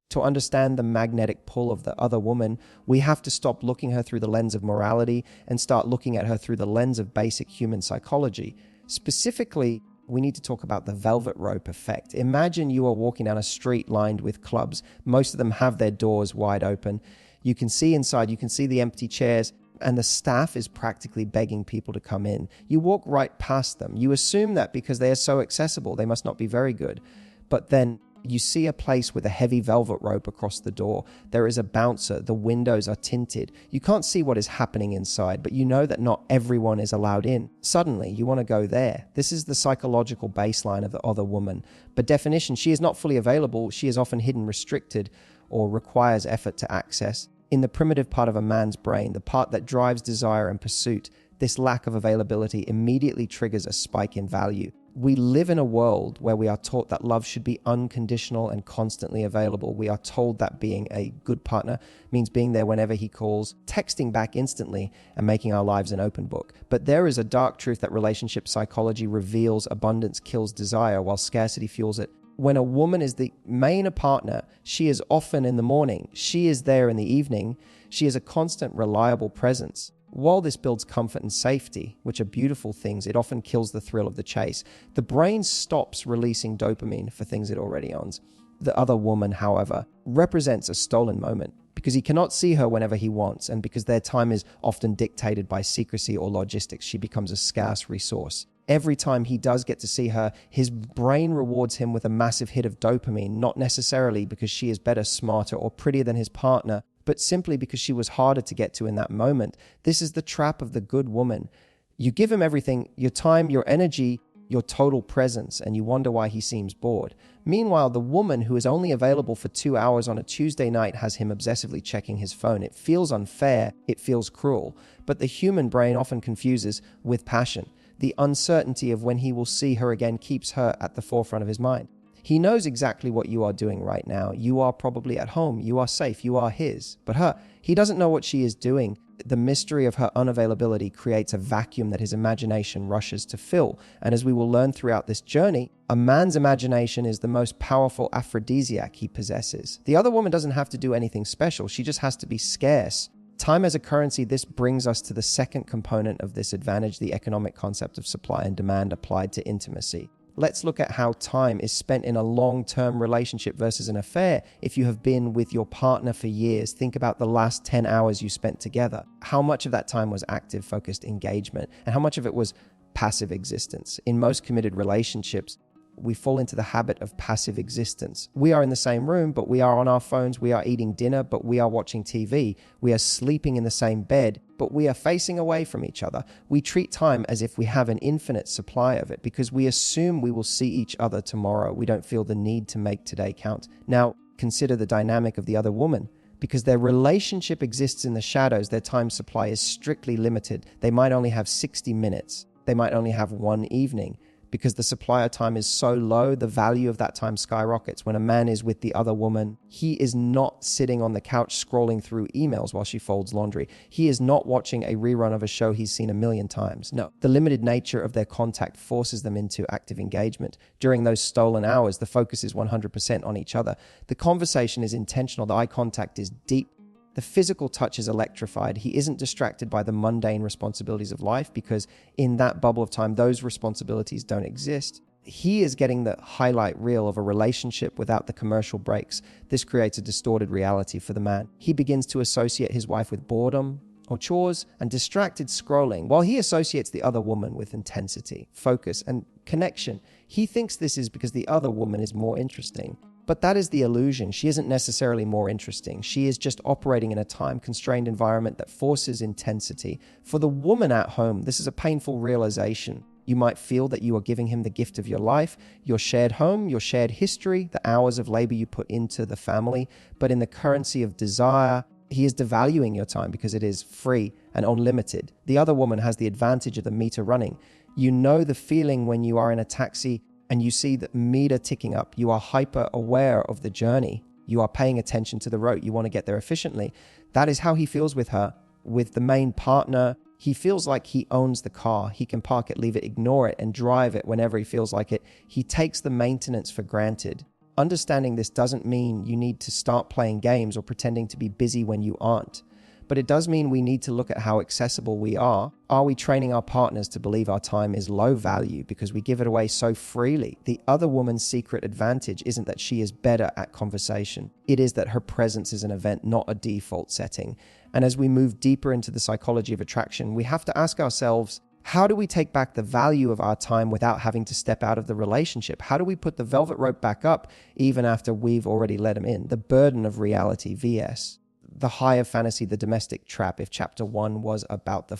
To understand the magnetic pull of the other woman, we have to stop looking at her through the lens of morality and start looking at her through the lens of basic human psychology. Specifically, we need to talk about the velvet rope effect. Imagine you are walking down a street lined with clubs. Most of them have their doors wide open. You can see inside, you can see the empty chairs, and the staff is practically begging people to come in. You walk right past them. You assume that because they are so accessible, they must not be very good. But then you see a place with a heavy velvet rope across the door. There is a bouncer. The windows are tinted. You can't see what is happening inside, but you know that not everyone is allowed in. Suddenly, you want to go there. This is the psychological baseline of the other woman. By definition, she is not fully available. She is often hidden, restricted, or requires effort to access. In the primitive part of a man's brain, the part that drives desire and pursuit, this lack of availability immediately triggers a spike in value. We live in a world where we are taught that love should be unconditional and constantly available. We are told that being a good partner means being there whenever he calls, texting back instantly, and making our lives an open book. But there is a dark truth that relationship psychology reveals: abundance kills desire while scarcity fuels it. When a woman is the main partner, she is often in the morning. She is there in the evening. She is a constant, reliable presence. While this builds comfort and safety, which are beautiful things, it often kills the thrill of the chase. The brain stops releasing dopamine for things it already owns. The other woman, however, represents a stolen moment because he cannot see her whenever he wants, and because their time is often dictated by secrecy or logistics, she becomes a scarce resource. Every time he does get to see her, his brain rewards him with a massive hit of dopamine, not necessarily because she is better, smarter, or prettier than his partner, but simply because she was harder to get to in that moment. This is the trap of the good woman. You give him everything, your time, your energy, your total presence, and you wonder why he seems bored. Meanwhile, the woman who is only available for 2 hours on a Tuesday night has him obsessively checking his phone. It feels unfair, it feels cruel, but the human brain often confuses with passion. The uncertainty of when he will see her again keeps her at the forefront of his mind. He knows exactly what you are doing right now. You are probably at home. You are safe. You are his. But her, he doesn't know what she is doing. The mystery of her unavailability creates a vacuum that his imagination rushes to fill. And as we will learn throughout this journey, a man's imagination is the most powerful aphrodisiac he possesses. The other woman doesn't have to do anything special. She just has to be scarce. Time as a currency, this brings us to the second component of this advantage, the economic concept of supply and demand applied to intimacy. Let's look at how time is spent in a long-term relationship versus an affair. If you have been with your partner for years, think about the last 10 hours you spent together. How much of that time was active, focused engagement, and how much of it was passive existence? In most committed relationships, we fall into the habit of passive existence. We are in the same room, but we are on our phones. We are eating dinner, but we are watching TV. We are sleeping in the same bed, but we are facing away from each other. We treat time as if we have an infinite supply of it because we assume we will see each other tomorrow. We don't feel the need to make today count. Now, consider the dynamic of the other woman. Because their relationship exists in the shadows, their time supply is strictly limited. They might only have 60 minutes. They might only have one evening. Because the supply of time is so low, the value of that time skyrockets. When a man is with the other woman, he is not sitting on the couch scrolling through emails while she folds laundry. He is not watching a rerun of a show he's seen 1,000,000 times. No, the limited nature of their contact forces them into active engagement. During those stolen hours, the focus is 100% on each other. The conversation is intentional. The eye contact is deep. The physical touch is electrified. He isn't distracted by the mundane responsibilities of life because in that bubble of time, those responsibilities don't exist. He is getting the highlight reel of a relationship without the commercial breaks. This creates a distorted reality for the man. He begins to associate his wife with boredom or chores and distracted scrolling, while he associates the other woman with intensity, focus, and connection. He thinks this is because the other woman is more interesting. But that is the illusion. She isn't necessarily more interesting. She is just operating in a time-constrained environment that forces intensity. For the woman at home, this is a painful realization. You might feel that you are giving him the gift of your life, your shared home, your shared history, the hours of labor you put into the family. But in the currency of desire, he is devaluing your time because it is free and unlimited. The other woman has the advantage of the meter running. You know the feeling when you are in a taxi and you see the meter ticking up. You are hyper aware of the journey. You are paying attention to the road. You want to get there efficiently. That is how he feels with her. With the main partner, he feels like he owns the car. He can park it, leave it, ignore it, and drive it whenever he feels like it. He takes the maintenance for granted. Understanding this doesn't mean you need to start playing games or pretending to be busy when you aren't. But it does mean we need to look at how accessible we are. Are we training our partners to believe our time is low value because we give it away so freely? The other woman's secret advantage isn't that she is better at conversation. It is that her presence is an event, not a default setting. And as we move deeper into the psychology of attraction, we have to ask ourselves, how do we take back the value of our time without having to step out of the relationship? How do we put the velvet rope back up even after we've already let him in? The burden of reality vs. the high of fantasy, the domestic trap. If chapter 1 was about the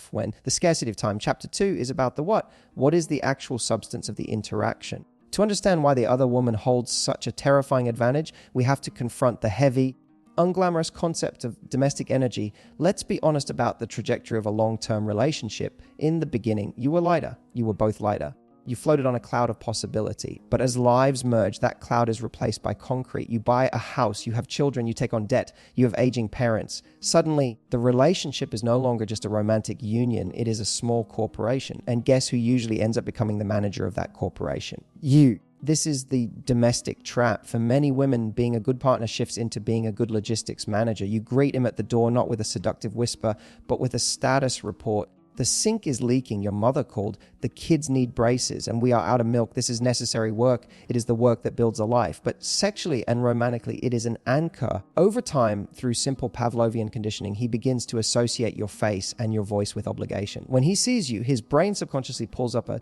scarcity of time, chapter 2 is about the what? What is the actual substance of the interaction? To understand why the other woman holds such a terrifying advantage, we have to confront the heavy, unglamorous concept of domestic energy. Let's be honest about the trajectory of a long-term relationship. In the beginning, you were lighter. You were both lighter. You floated on a cloud of possibility. But as lives merge, that cloud is replaced by concrete. You buy a house, you have children, you take on debt, you have aging parents. Suddenly, the relationship is no longer just a romantic union. It is a small corporation. And guess who usually ends up becoming the manager of that corporation? You. This is the domestic trap. For many women, being a good partner shifts into being a good logistics manager. You greet him at the door, not with a seductive whisper, but with a status report. The sink is leaking, your mother called. The kids need braces, and we are out of milk. This is necessary work. It is the work that builds a life. But sexually and romantically, it is an anchor. Over time, through simple Pavlovian conditioning, he begins to associate your face and your voice with obligation. When he sees you, his brain subconsciously pulls up a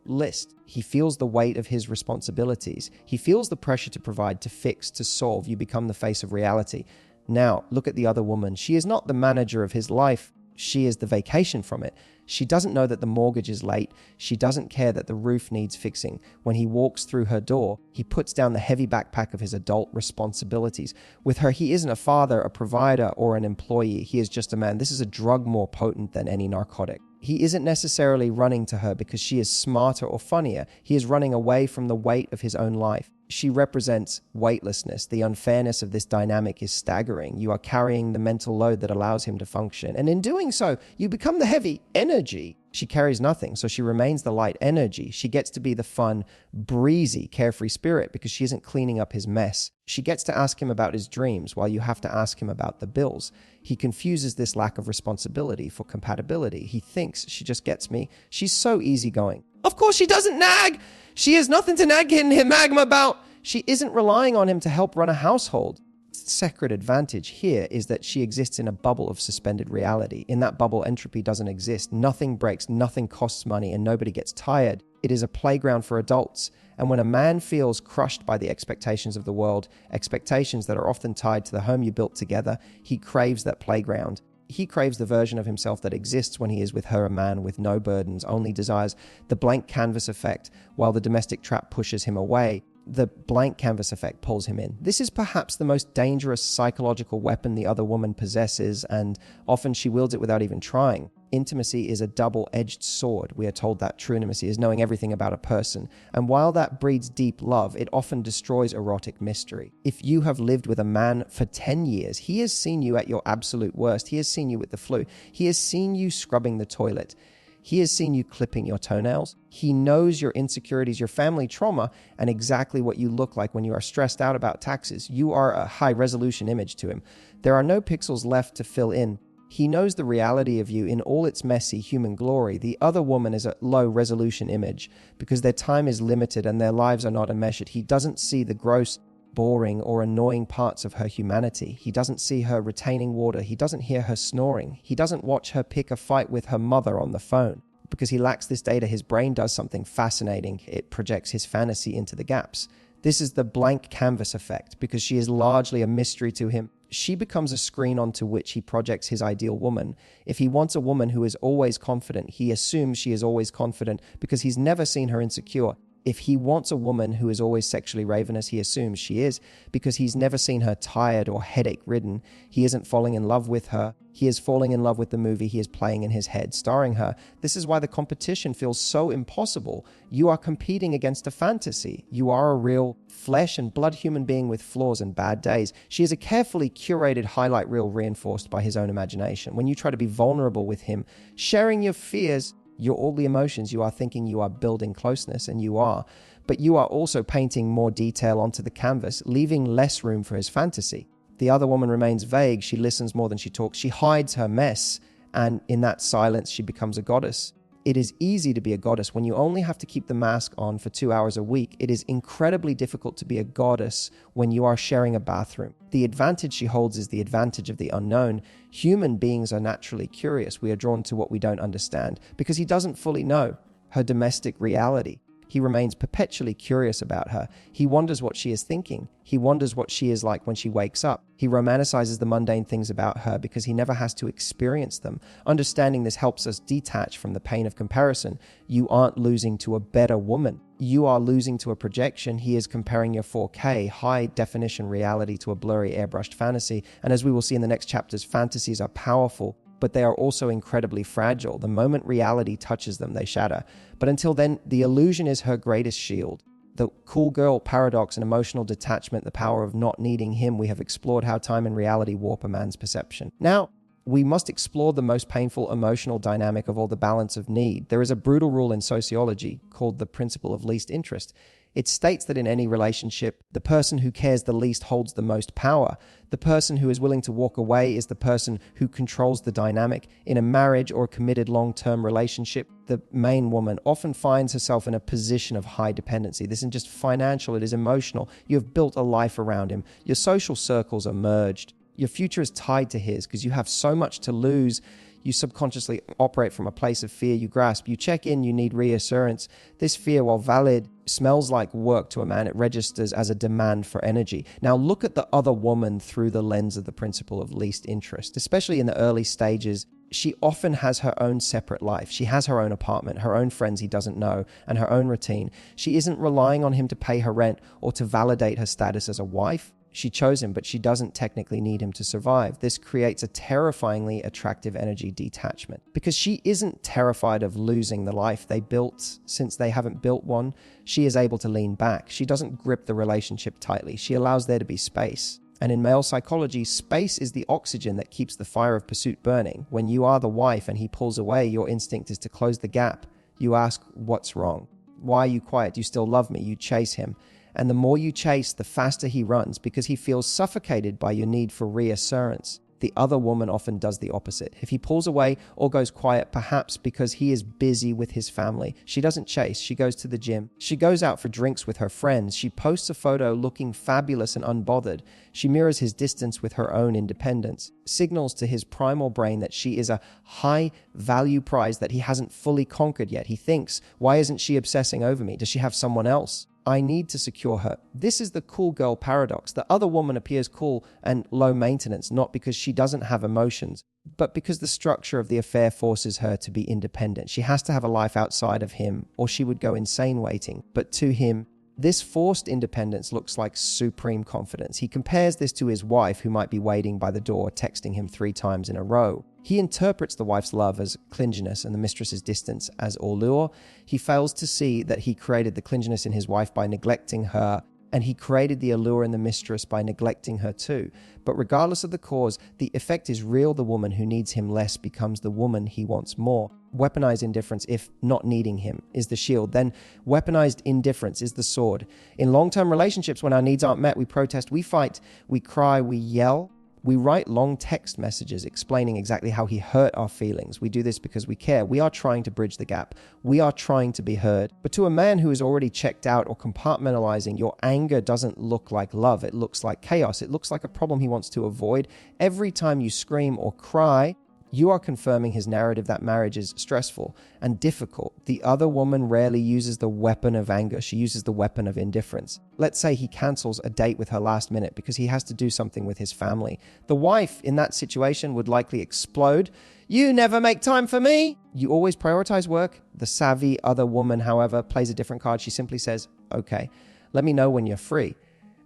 list. He feels the weight of his responsibilities. He feels the pressure to provide, to fix, to solve. You become the face of reality. Now, look at the other woman. She is not the manager of his life. She is the vacation from it. She doesn't know that the mortgage is late. She doesn't care that the roof needs fixing. When he walks through her door, he puts down the heavy backpack of his adult responsibilities. With her, he isn't a father, a provider, or an employee. He is just a man. This is a drug more potent than any narcotic. He isn't necessarily running to her because she is smarter or funnier. He is running away from the weight of his own life. She represents weightlessness. The unfairness of this dynamic is staggering. You are carrying the mental load that allows him to function. And in doing so, you become the heavy energy. She carries nothing, so she remains the light energy. She gets to be the fun, breezy, carefree spirit because she isn't cleaning up his mess. She gets to ask him about his dreams while you have to ask him about the bills. He confuses this lack of responsibility for compatibility. He thinks she just gets me. She's so easygoing. Of course she doesn't nag! She has nothing to nag him about. She isn't relying on him to help run a household. Sacred advantage here is that she exists in a bubble of suspended reality. In that bubble, entropy doesn't exist. Nothing breaks, nothing costs money, and nobody gets tired. It is a playground for adults. And when a man feels crushed by the expectations of the world, expectations that are often tied to the home you built together, he craves that playground. He craves the version of himself that exists when he is with her, a man with no burdens, only desires. The blank canvas effect, while the domestic trap pushes him away, the blank canvas effect pulls him in. This is perhaps the most dangerous psychological weapon the other woman possesses, and often she wields it without even trying. Intimacy is a double-edged sword. We are told that true intimacy is knowing everything about a person. And while that breeds deep love, it often destroys erotic mystery. If you have lived with a man for 10 years, he has seen you at your absolute worst. He has seen you with the flu. He has seen you scrubbing the toilet. He has seen you clipping your toenails. He knows your insecurities, your family trauma, and exactly what you look like when you are stressed out about taxes. You are a high-resolution image to him. There are no pixels left to fill in. He knows the reality of you in all its messy human glory. The other woman is a low-resolution image because their time is limited and their lives are not enmeshed. He doesn't see the gross, boring, or annoying parts of her humanity. He doesn't see her retaining water. He doesn't hear her snoring. He doesn't watch her pick a fight with her mother on the phone. Because he lacks this data, his brain does something fascinating. It projects his fantasy into the gaps. This is the blank canvas effect because she is largely a mystery to him. She becomes a screen onto which he projects his ideal woman. If he wants a woman who is always confident, he assumes she is always confident because he's never seen her insecure. If he wants a woman who is always sexually ravenous, he assumes she is because he's never seen her tired or headache-ridden. He isn't falling in love with her. He is falling in love with the movie he is playing in his head, starring her. This is why the competition feels so impossible. You are competing against a fantasy. You are a real flesh and blood human being with flaws and bad days. She is a carefully curated highlight reel reinforced by his own imagination. When you try to be vulnerable with him, sharing your fears, all the emotions, you are thinking you are building closeness, and you are. but you are also painting more detail onto the canvas, leaving less room for his fantasy. The other woman remains vague. She listens more than she talks. She hides her mess, and in that silence, she becomes a goddess. It is easy to be a goddess when you only have to keep the mask on for 2 hours a week. It is incredibly difficult to be a goddess when you are sharing a bathroom. The advantage she holds is the advantage of the unknown. Human beings are naturally curious. We are drawn to what we don't understand because he doesn't fully know her domestic reality. He remains perpetually curious about her. He wonders what she is thinking. He wonders what she is like when she wakes up. He romanticizes the mundane things about her because he never has to experience them. Understanding this helps us detach from the pain of comparison. You aren't losing to a better woman. You are losing to a projection. He is comparing your 4K, high definition reality to a blurry airbrushed fantasy. And as we will see in the next chapters, fantasies are powerful, but they are also incredibly fragile. The moment reality touches them, they shatter. But until then, the illusion is her greatest shield. The cool girl paradox and emotional detachment, the power of not needing him. We have explored how time and reality warp a man's perception. Now, we must explore the most painful emotional dynamic of all, the balance of need. There is a brutal rule in sociology called the principle of least interest. It states that in any relationship, the person who cares the least holds the most power. The person who is willing to walk away is the person who controls the dynamic. In a marriage or committed long-term relationship, the main woman often finds herself in a position of high dependency. This isn't just financial, it is emotional. You have built a life around him. Your social circles are merged. Your future is tied to his because you have so much to lose. You subconsciously operate from a place of fear. You grasp, you check in, you need reassurance. This fear, while valid, smells like work to a man. It registers as a demand for energy. Now look at the other woman through the lens of the principle of least interest. Especially in the early stages, she often has her own separate life. She has her own apartment, her own friends he doesn't know, and her own routine. She isn't relying on him to pay her rent or to validate her status as a wife. She chose him, but she doesn't technically need him to survive. This creates a terrifyingly attractive energy detachment because she isn't terrified of losing the life they built. Since they haven't built one, she is able to lean back. She doesn't grip the relationship tightly. She allows there to be space. And in male psychology, space is the oxygen that keeps the fire of pursuit burning. When you are the wife and he pulls away, your instinct is to close the gap. You ask, what's wrong? Why are you quiet? Do you still love me? You chase him. And the more you chase, the faster he runs because he feels suffocated by your need for reassurance. The other woman often does the opposite. If he pulls away or goes quiet, perhaps because he is busy with his family, she doesn't chase. She goes to the gym. She goes out for drinks with her friends. She posts a photo looking fabulous and unbothered. She mirrors his distance with her own independence, signals to his primal brain that she is a high value prize that he hasn't fully conquered yet. He thinks, why isn't she obsessing over me? Does she have someone else? I need to secure her. This is the cool girl paradox. The other woman appears cool and low maintenance, not because she doesn't have emotions, but because the structure of the affair forces her to be independent. She has to have a life outside of him, or she would go insane waiting. But to him, this forced independence looks like supreme confidence. He compares this to his wife, who might be waiting by the door, texting him 3 times in a row. He interprets the wife's love as clinginess and the mistress's distance as allure. He fails to see that he created the clinginess in his wife by neglecting her, and he created the allure in the mistress by neglecting her too. But regardless of the cause, the effect is real. The woman who needs him less becomes the woman he wants more. Weaponized indifference, if not needing him, is the shield. Then weaponized indifference is the sword. In long-term relationships, when our needs aren't met, we protest, we fight, we cry, we yell. We write long text messages explaining exactly how he hurt our feelings. We do this because we care. We are trying to bridge the gap. We are trying to be heard. But to a man who is already checked out or compartmentalizing, your anger doesn't look like love. It looks like chaos. It looks like a problem he wants to avoid. Every time you scream or cry, you are confirming his narrative that marriage is stressful and difficult. The other woman rarely uses the weapon of anger. She uses the weapon of indifference. Let's say he cancels a date with her last minute because he has to do something with his family. The wife in that situation would likely explode. You never make time for me. You always prioritize work. The savvy other woman, however, plays a different card. She simply says, okay, let me know when you're free.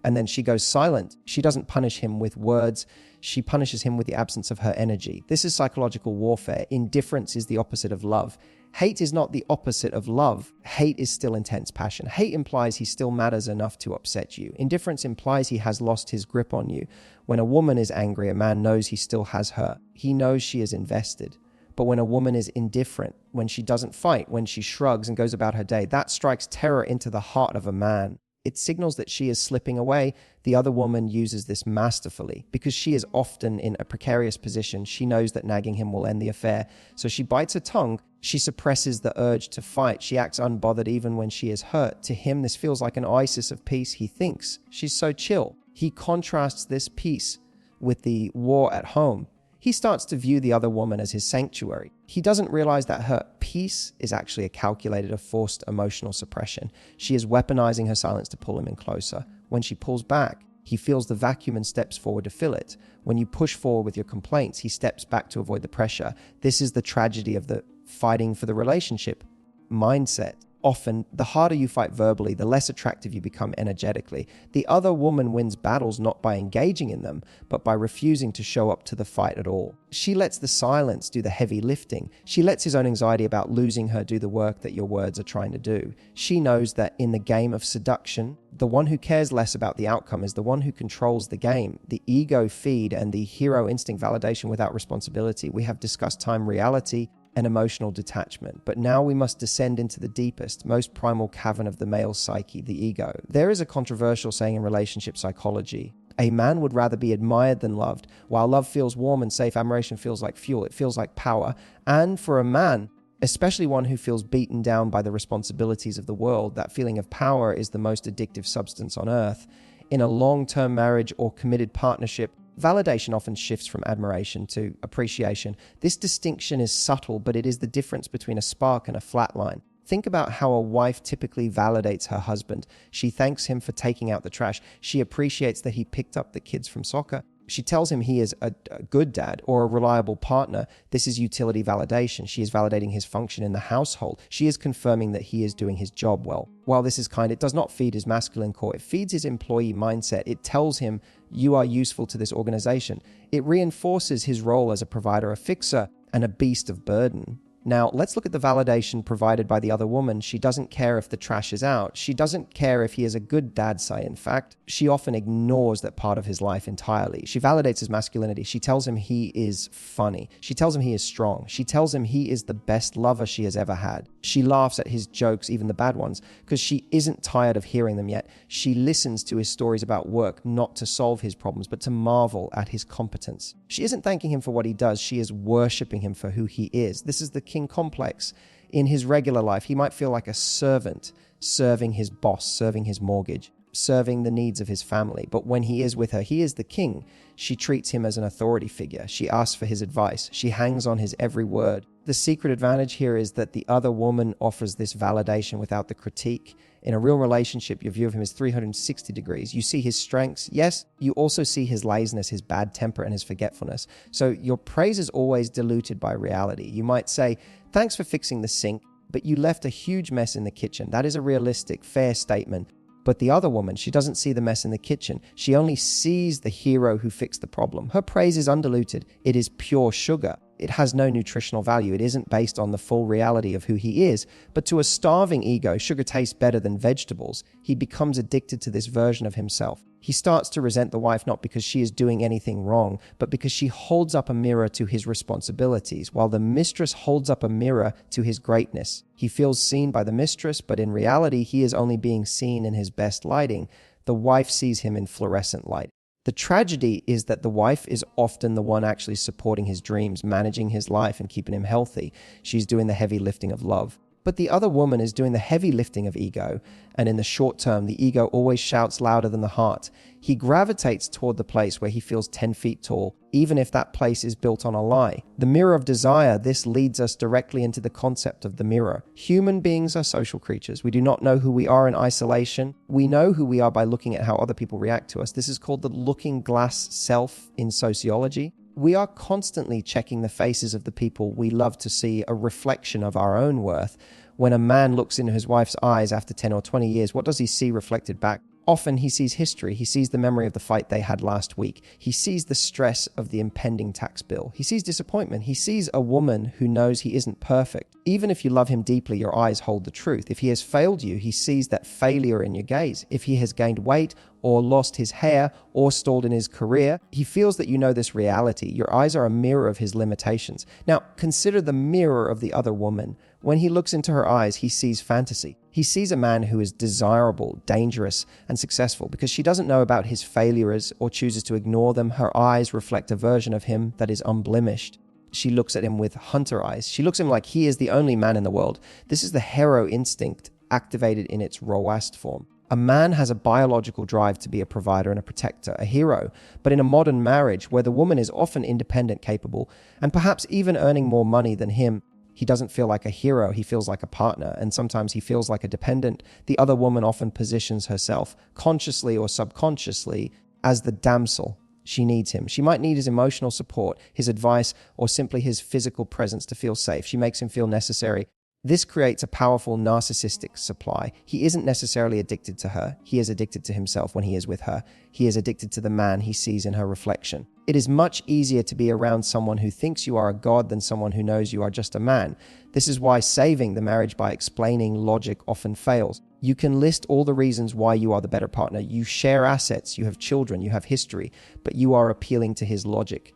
And then she goes silent. She doesn't punish him with words. She punishes him with the absence of her energy. This is psychological warfare. Indifference is the opposite of love. Hate is not the opposite of love. Hate is still intense passion. Hate implies he still matters enough to upset you. Indifference implies he has lost his grip on you. When a woman is angry, a man knows he still has her. He knows she is invested. But when a woman is indifferent, when she doesn't fight, when she shrugs and goes about her day, that strikes terror into the heart of a man. It signals that she is slipping away. The other woman uses this masterfully. Because she is often in a precarious position, she knows that nagging him will end the affair. So she bites her tongue. She suppresses the urge to fight. She acts unbothered even when she is hurt. To him, this feels like an oasis of peace. He thinks she's so chill. He contrasts this peace with the war at home. He starts to view the other woman as his sanctuary. He doesn't realize that her peace is actually a calculated, forced emotional suppression. She is weaponizing her silence to pull him in closer. When she pulls back, he feels the vacuum and steps forward to fill it. When you push forward with your complaints, he steps back to avoid the pressure. This is the tragedy of the fighting for the relationship mindset. Often, the harder you fight verbally, the less attractive you become energetically. The other woman wins battles not by engaging in them, but by refusing to show up to the fight at all. She lets the silence do the heavy lifting. She lets his own anxiety about losing her do the work that your words are trying to do. She knows that in the game of seduction, the one who cares less about the outcome is the one who controls the game. The ego feed and the hero instinct validation without responsibility. We have discussed time reality and emotional detachment. But now we must descend into the deepest, most primal cavern of the male psyche, the ego. There is a controversial saying in relationship psychology: a man would rather be admired than loved. While love feels warm and safe, admiration feels like fuel. It feels like power. And for a man, especially one who feels beaten down by the responsibilities of the world, that feeling of power is the most addictive substance on earth. In a long-term marriage or committed partnership, validation often shifts from admiration to appreciation. This distinction is subtle, but it is the difference between a spark and a flat line. Think about how a wife typically validates her husband. She thanks him for taking out the trash. She appreciates that he picked up the kids from soccer. She tells him he is a good dad or a reliable partner. This is utility validation. She is validating his function in the household. She is confirming that he is doing his job well. While this is kind, it does not feed his masculine core. It feeds his employee mindset. It tells him, you are useful to this organization. It reinforces his role as a provider, a fixer, and a beast of burden. Now, let's look at the validation provided by the other woman. She doesn't care if the trash is out. She doesn't care if he is a good dad, say. In fact, she often ignores that part of his life entirely. She validates his masculinity. She tells him he is funny. She tells him he is strong. She tells him he is the best lover she has ever had. She laughs at his jokes, even the bad ones, because she isn't tired of hearing them yet. She listens to his stories about work, not to solve his problems, but to marvel at his competence. She isn't thanking him for what he does. She is worshipping him for who he is. This is the king complex. In his regular life, he might feel like a servant serving his boss, serving his mortgage, serving the needs of his family. But when he is with her, he is the king. She treats him as an authority figure. She asks for his advice. She hangs on his every word. The secret advantage here is that the other woman offers this validation without the critique. In a real relationship, your view of him is 360 degrees. You see his strengths. Yes, you also see his laziness, his bad temper, and his forgetfulness. So your praise is always diluted by reality. You might say, thanks for fixing the sink, but you left a huge mess in the kitchen. That is a realistic, fair statement. But the other woman, she doesn't see the mess in the kitchen. She only sees the hero who fixed the problem. Her praise is undiluted. It is pure sugar. It has no nutritional value. It isn't based on the full reality of who he is. But to a starving ego, sugar tastes better than vegetables. He becomes addicted to this version of himself. He starts to resent the wife not because she is doing anything wrong, but because she holds up a mirror to his responsibilities, while the mistress holds up a mirror to his greatness. He feels seen by the mistress, but in reality, he is only being seen in his best lighting. The wife sees him in fluorescent light. The tragedy is that the wife is often the one actually supporting his dreams, managing his life and keeping him healthy. She's doing the heavy lifting of love. But the other woman is doing the heavy lifting of ego. And in the short term, the ego always shouts louder than the heart. He gravitates toward the place where he feels 10 feet tall, even if that place is built on a lie. The mirror of desire, this leads us directly into the concept of the mirror. Human beings are social creatures. We do not know who we are in isolation. We know who we are by looking at how other people react to us. This is called the looking glass self in sociology. We are constantly checking the faces of the people we love to see a reflection of our own worth. When a man looks into his wife's eyes after 10 or 20 years, what does he see reflected back? Often he sees history. He sees the memory of the fight they had last week. He sees the stress of the impending tax bill. He sees disappointment. He sees a woman who knows he isn't perfect. Even if you love him deeply, your eyes hold the truth. If he has failed you, he sees that failure in your gaze. If he has gained weight or lost his hair, or stalled in his career. He feels that you know this reality. Your eyes are a mirror of his limitations. Now, consider the mirror of the other woman. When he looks into her eyes, he sees fantasy. He sees a man who is desirable, dangerous, and successful. Because she doesn't know about his failures or chooses to ignore them, her eyes reflect a version of him that is unblemished. She looks at him with hunter eyes. She looks at him like he is the only man in the world. This is the hero instinct activated in its rawest form. A man has a biological drive to be a provider and a protector, a hero. But in a modern marriage, where the woman is often independent, capable, and perhaps even earning more money than him, he doesn't feel like a hero, he feels like a partner, and sometimes he feels like a dependent. The other woman often positions herself, consciously or subconsciously, as the damsel. She needs him. She might need his emotional support, his advice, or simply his physical presence to feel safe. She makes him feel necessary. This creates a powerful narcissistic supply. He isn't necessarily addicted to her. He is addicted to himself when he is with her. He is addicted to the man he sees in her reflection. It is much easier to be around someone who thinks you are a god than someone who knows you are just a man. This is why saving the marriage by explaining logic often fails. You can list all the reasons why you are the better partner. You share assets, you have children, you have history, but you are appealing to his logic.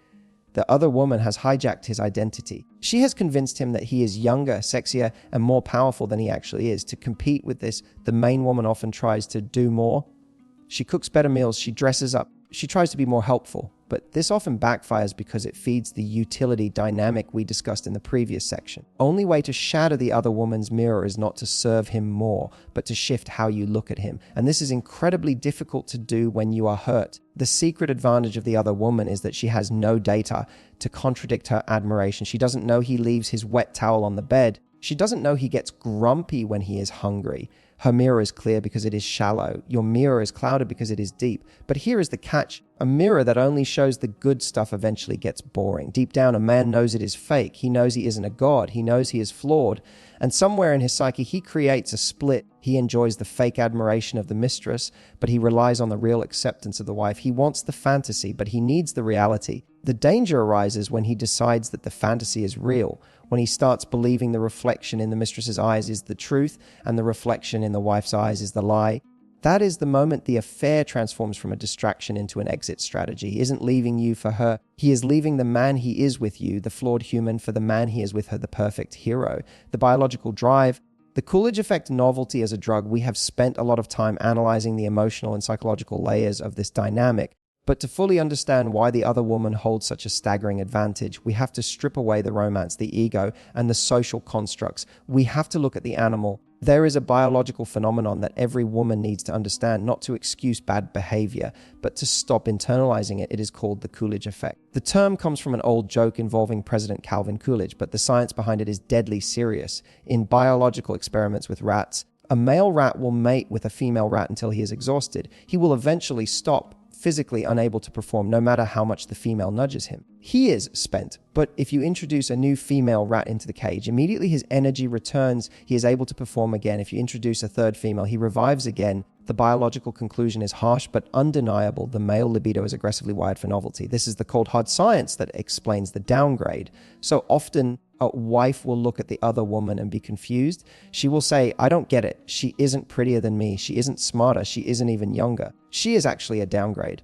The other woman has hijacked his identity. She has convinced him that he is younger, sexier, and more powerful than he actually is. To compete with this, the main woman often tries to do more. She cooks better meals, she dresses up, she tries to be more helpful. But this often backfires because it feeds the utility dynamic we discussed in the previous section. Only way to shatter the other woman's mirror is not to serve him more, but to shift how you look at him. And this is incredibly difficult to do when you are hurt. The secret advantage of the other woman is that she has no data to contradict her admiration. She doesn't know he leaves his wet towel on the bed. She doesn't know he gets grumpy when he is hungry. Her mirror is clear because it is shallow. Your mirror is clouded because it is deep. But here is the catch. A mirror that only shows the good stuff eventually gets boring. Deep down, a man knows it is fake. He knows he isn't a god. He knows he is flawed. And somewhere in his psyche, he creates a split. He enjoys the fake admiration of the mistress, but he relies on the real acceptance of the wife. He wants the fantasy, but he needs the reality. The danger arises when he decides that the fantasy is real, when he starts believing the reflection in the mistress's eyes is the truth and the reflection in the wife's eyes is the lie. That is the moment the affair transforms from a distraction into an exit strategy. He isn't leaving you for her. He is leaving the man he is with you, the flawed human, for the man he is with her, the perfect hero. The biological drive, the Coolidge effect novelty as a drug, we have spent a lot of time analyzing the emotional and psychological layers of this dynamic. But to fully understand why the other woman holds such a staggering advantage, we have to strip away the romance, the ego, and the social constructs. We have to look at the animal. There is a biological phenomenon that every woman needs to understand, not to excuse bad behavior, but to stop internalizing it. It is called the Coolidge effect. The term comes from an old joke involving President Calvin Coolidge, but the science behind it is deadly serious. In biological experiments with rats, a male rat will mate with a female rat until he is exhausted. He will eventually stop, physically unable to perform, no matter how much the female nudges him. He is spent, but if you introduce a new female rat into the cage, immediately his energy returns, he is able to perform again. If you introduce a third female, he revives again. The biological conclusion is harsh but undeniable. The male libido is aggressively wired for novelty. This is the cold hard science that explains the downgrade. So often a wife will look at the other woman and be confused. She will say, I don't get it. She isn't prettier than me. She isn't smarter. She isn't even younger. She is actually a downgrade.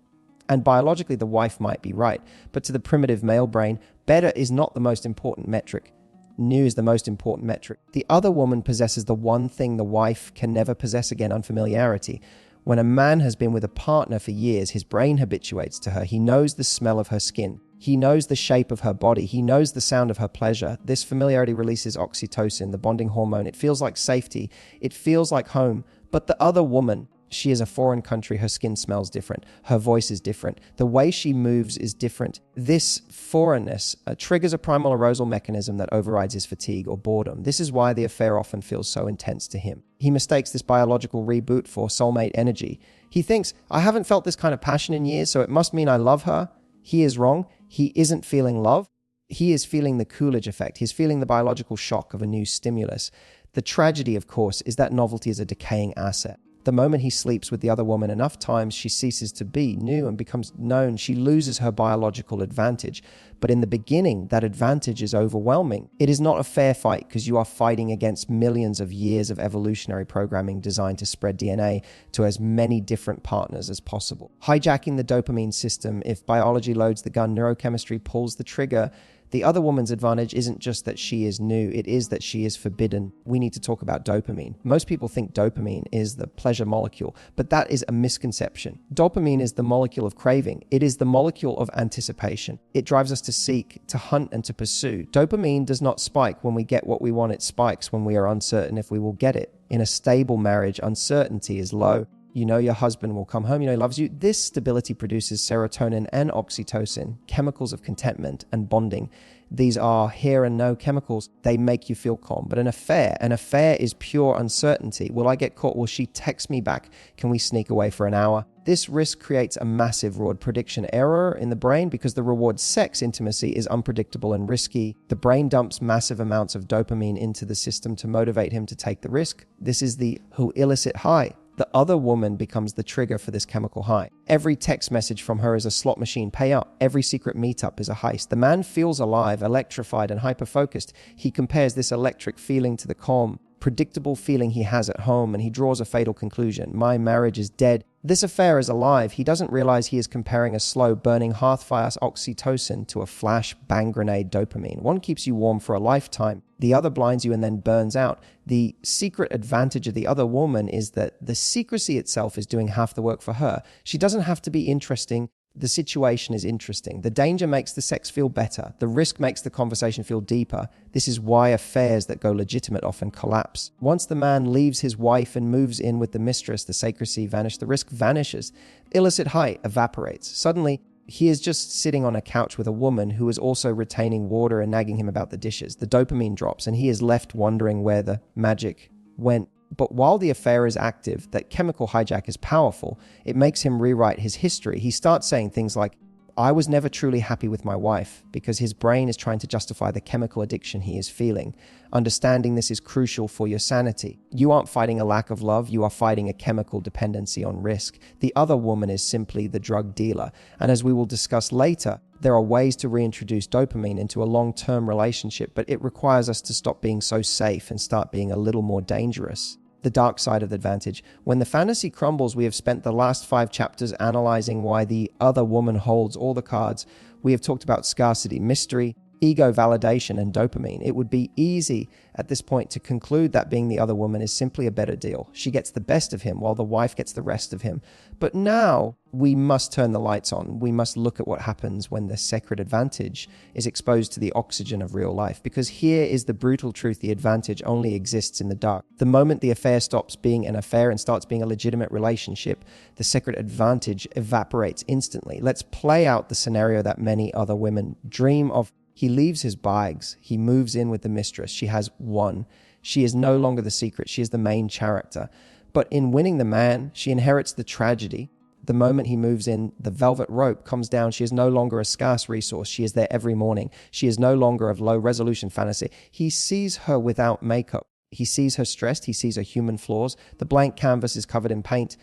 And biologically, the wife might be right. But to the primitive male brain, better is not the most important metric. New is the most important metric. The other woman possesses the one thing the wife can never possess again, unfamiliarity. When a man has been with a partner for years, his brain habituates to her. He knows the smell of her skin. He knows the shape of her body. He knows the sound of her pleasure. This familiarity releases oxytocin, the bonding hormone. It feels like safety. It feels like home. But the other woman, she is a foreign country. Her skin smells different. Her voice is different. The way she moves is different. This foreignness triggers a primal arousal mechanism that overrides his fatigue or boredom. This is why the affair often feels so intense to him. He mistakes this biological reboot for soulmate energy. He thinks, I haven't felt this kind of passion in years, so it must mean I love her. He is wrong. He isn't feeling love. He is feeling the Coolidge effect. He's feeling the biological shock of a new stimulus. The tragedy, of course, is that novelty is a decaying asset. The moment he sleeps with the other woman enough times, she ceases to be new and becomes known. She loses her biological advantage. But in the beginning, that advantage is overwhelming. It is not a fair fight because you are fighting against millions of years of evolutionary programming designed to spread DNA to as many different partners as possible. Hijacking the dopamine system, if biology loads the gun, neurochemistry pulls the trigger. The other woman's advantage isn't just that she is new, it is that she is forbidden. We need to talk about dopamine. Most people think dopamine is the pleasure molecule, but that is a misconception. Dopamine is the molecule of craving. It is the molecule of anticipation. It drives us to seek, to hunt, and to pursue. Dopamine does not spike when we get what we want. It spikes when we are uncertain if we will get it. In a stable marriage, uncertainty is low. You know your husband will come home, you know he loves you. This stability produces serotonin and oxytocin, chemicals of contentment and bonding. These are here and now chemicals. They make you feel calm. But an affair is pure uncertainty. Will I get caught? Will she text me back? Can we sneak away for an hour? This risk creates a massive reward prediction error in the brain because the reward sex intimacy is unpredictable and risky. The brain dumps massive amounts of dopamine into the system to motivate him to take the risk. This is the illicit high. The other woman becomes the trigger for this chemical high. Every text message from her is a slot machine payout. Every secret meetup is a heist. The man feels alive, electrified, and hyper-focused. He compares this electric feeling to the calm, predictable feeling he has at home, and he draws a fatal conclusion. My marriage is dead. This affair is alive. He doesn't realize he is comparing a slow burning hearthfire oxytocin to a flash bang grenade dopamine. One keeps you warm for a lifetime. The other blinds you and then burns out. The secret advantage of the other woman is that the secrecy itself is doing half the work for her. She doesn't have to be interesting. The situation is interesting. The danger makes the sex feel better. The risk makes the conversation feel deeper. This is why affairs that go legitimate often collapse. Once the man leaves his wife and moves in with the mistress, the secrecy vanishes, the risk vanishes. Illicit high evaporates. Suddenly, he is just sitting on a couch with a woman who is also retaining water and nagging him about the dishes. The dopamine drops and he is left wondering where the magic went. But while the affair is active, that chemical hijack is powerful. It makes him rewrite his history. He starts saying things like, I was never truly happy with my wife, because his brain is trying to justify the chemical addiction he is feeling. Understanding this is crucial for your sanity. You aren't fighting a lack of love, you are fighting a chemical dependency on risk. The other woman is simply the drug dealer. And as we will discuss later, there are ways to reintroduce dopamine into a long-term relationship, but it requires us to stop being so safe and start being a little more dangerous. The dark side of the advantage. When the fantasy crumbles, we have spent the last 5 chapters analyzing why the other woman holds all the cards. We have talked about scarcity, mystery, ego validation, and dopamine. It would be easy at this point to conclude that being the other woman is simply a better deal. She gets the best of him while the wife gets the rest of him. But now we must turn the lights on. We must look at what happens when the sacred advantage is exposed to the oxygen of real life. Because here is the brutal truth: the advantage only exists in the dark. The moment the affair stops being an affair and starts being a legitimate relationship, the sacred advantage evaporates instantly. Let's play out the scenario that many other women dream of. He leaves his bags. He moves in with the mistress. She has won. She is no longer the secret. She is the main character. But in winning the man, she inherits the tragedy. The moment he moves in, the velvet rope comes down. She is no longer a scarce resource. She is there every morning. She is no longer of low resolution fantasy. He sees her without makeup. He sees her stressed. He sees her human flaws. The blank canvas is covered in paint.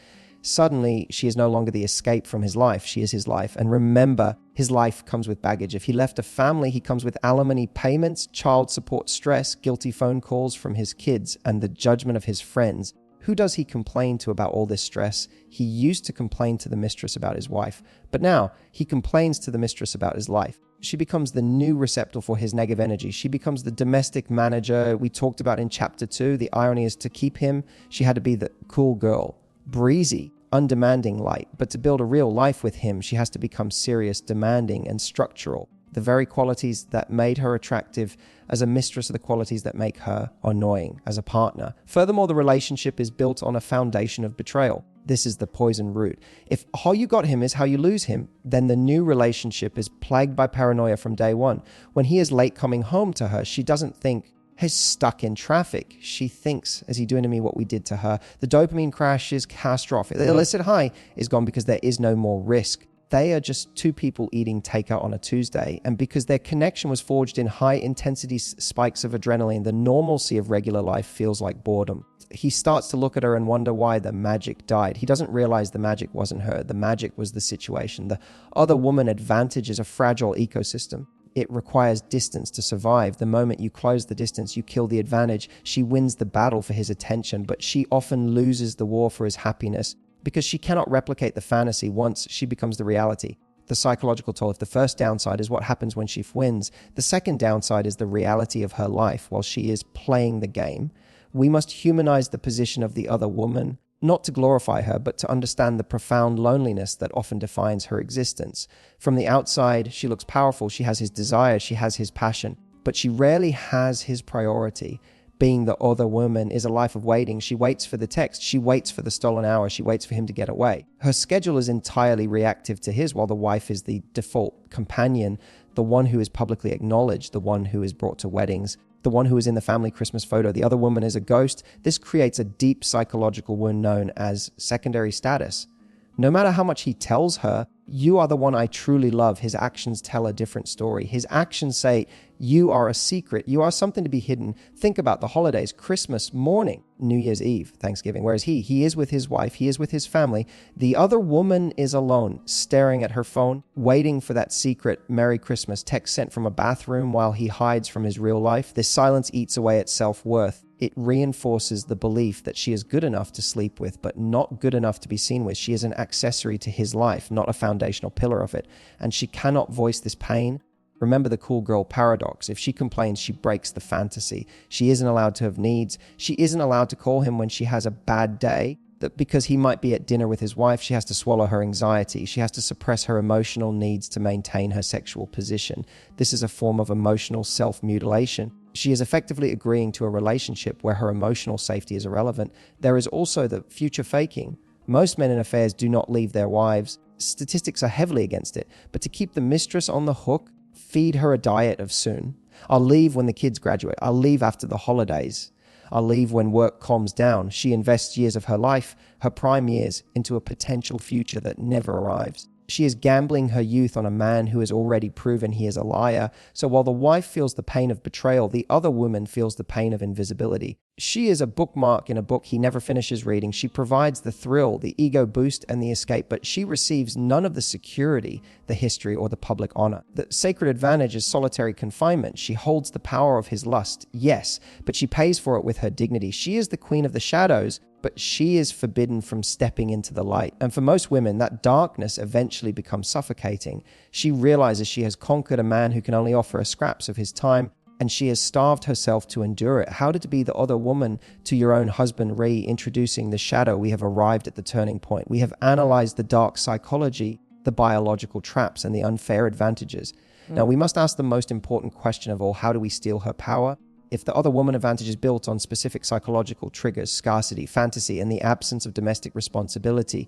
Suddenly, she is no longer the escape from his life. She is his life. And remember, his life comes with baggage. If he left a family, he comes with alimony payments, child support stress, guilty phone calls from his kids, and the judgment of his friends. Who does he complain to about all this stress? He used to complain to the mistress about his wife, but now he complains to the mistress about his life. She becomes the new receptacle for his negative energy. She becomes the domestic manager we talked about in chapter 2. The irony is, to keep him, she had to be the cool girl. Breezy, undemanding light, but to build a real life with him, she has to become serious, demanding, and structural. The very qualities that made her attractive as a mistress are the qualities that make her annoying as a partner. Furthermore, the relationship is built on a foundation of betrayal. This is the poison root. If how you got him is how you lose him, then the new relationship is plagued by paranoia from day one. When he is late coming home to her, she doesn't think, he's stuck in traffic. She thinks, is he doing to me what we did to her? The dopamine crash is catastrophic. The illicit high is gone because there is no more risk. They are just two people eating takeout on a Tuesday, and because their connection was forged in high-intensity spikes of adrenaline, the normalcy of regular life feels like boredom. he starts to look at her and wonder why the magic died. He doesn't realize the magic wasn't her. The magic was the situation. The other woman advantage is a fragile ecosystem. It requires distance to survive. The moment you close the distance, you kill the advantage. She wins the battle for his attention, but she often loses the war for his happiness because she cannot replicate the fantasy once she becomes the reality. The psychological toll, if the first downside is what happens when she wins, the second downside is the reality of her life while she is playing the game. We must humanize the position of the other woman, not to glorify her, but to understand the profound loneliness that often defines her existence. From the outside, she looks powerful, she has his desire, she has his passion, but she rarely has his priority. Being the other woman is a life of waiting. She waits for the text, she waits for the stolen hour, she waits for him to get away. Her schedule is entirely reactive to his, while the wife is the default companion, the one who is publicly acknowledged, the one who is brought to weddings, the one who is in the family Christmas photo. The other woman is a ghost. This creates a deep psychological wound known as secondary status. No matter how much he tells her, you are the one I truly love, his actions tell a different story. His actions say, you are a secret. You are something to be hidden. Think about the holidays, Christmas morning, New Year's Eve, Thanksgiving. Whereas he is with his wife, he is with his family. The other woman is alone, staring at her phone, waiting for that secret Merry Christmas text sent from a bathroom while he hides from his real life. This silence eats away at self-worth. It reinforces the belief that she is good enough to sleep with, but not good enough to be seen with. She is an accessory to his life, not a foundational pillar of it. And she cannot voice this pain. Remember the cool girl paradox. If she complains, she breaks the fantasy. She isn't allowed to have needs. She isn't allowed to call him when she has a bad day. That because he might be at dinner with his wife, she has to swallow her anxiety. She has to suppress her emotional needs to maintain her sexual position. This is a form of emotional self-mutilation. She is effectively agreeing to a relationship where her emotional safety is irrelevant. There is also the future faking. Most men in affairs do not leave their wives. Statistics are heavily against it. But to keep the mistress on the hook, feed her a diet of soon. I'll leave when the kids graduate. I'll leave after the holidays. I'll leave when work calms down. She invests years of her life, her prime years, into a potential future that never arrives. She is gambling her youth on a man who has already proven he is a liar. So while the wife feels the pain of betrayal, the other woman feels the pain of invisibility. She is a bookmark in a book he never finishes reading. She provides the thrill, the ego boost, and the escape, but she receives none of the security, the history, or the public honor. The sacred advantage is solitary confinement. She holds the power of his lust, yes, but she pays for it with her dignity. She is the queen of the shadows, but she is forbidden from stepping into the light. And for most women, that darkness eventually becomes suffocating. She realizes she has conquered a man who can only offer her scraps of his time, and she has starved herself to endure it. How to be the other woman to your own husband, reintroducing the shadow. We have arrived at the turning point. We have analyzed the dark psychology, the biological traps, and the unfair advantages. Now, we must ask the most important question of all: how do we steal her power? If the other woman advantage is built on specific psychological triggers, scarcity, fantasy, and the absence of domestic responsibility,